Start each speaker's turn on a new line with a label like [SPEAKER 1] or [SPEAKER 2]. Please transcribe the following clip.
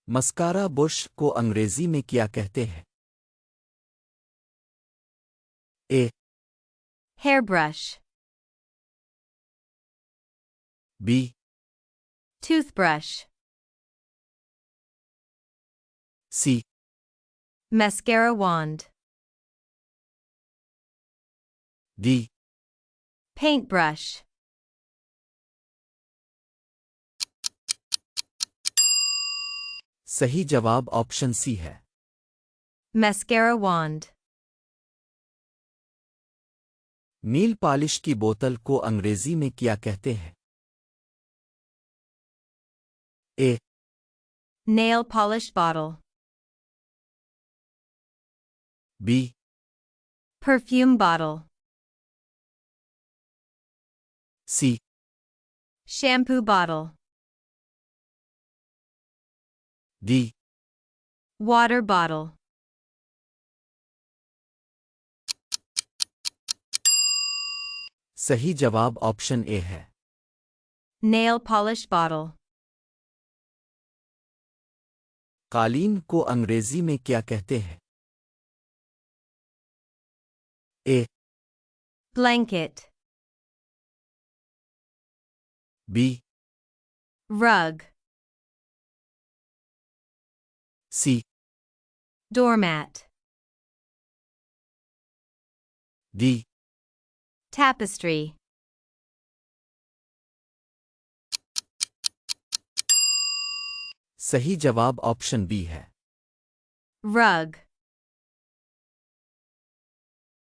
[SPEAKER 1] Mascara brush کو انگریزی میں کیا کہتے ہیں؟ A
[SPEAKER 2] hairbrush,
[SPEAKER 1] B
[SPEAKER 2] toothbrush,
[SPEAKER 1] C
[SPEAKER 2] mascara wand,
[SPEAKER 1] D
[SPEAKER 2] paintbrush.
[SPEAKER 1] صحیح جواب آپشن سی ہے۔
[SPEAKER 2] Mascara wand,
[SPEAKER 1] نیل پالش کی بوتل کو انگریزی میں کیا کہتے ہیں؟ A
[SPEAKER 2] nail polish bottle,
[SPEAKER 1] B
[SPEAKER 2] perfume bottle,
[SPEAKER 1] C
[SPEAKER 2] shampoo bottle,
[SPEAKER 1] D
[SPEAKER 2] water bottle.
[SPEAKER 1] صحیح جواب آپشن اے ہے۔
[SPEAKER 2] Nail polish bottle,
[SPEAKER 1] قالین کو انگریزی میں کیا کہتے ہیں؟ A
[SPEAKER 2] blanket,
[SPEAKER 1] B
[SPEAKER 2] rug,
[SPEAKER 1] C
[SPEAKER 2] doormat,
[SPEAKER 1] D
[SPEAKER 2] tapestry.
[SPEAKER 1] صحیح جواب آپشن بی ہے۔
[SPEAKER 2] Rug,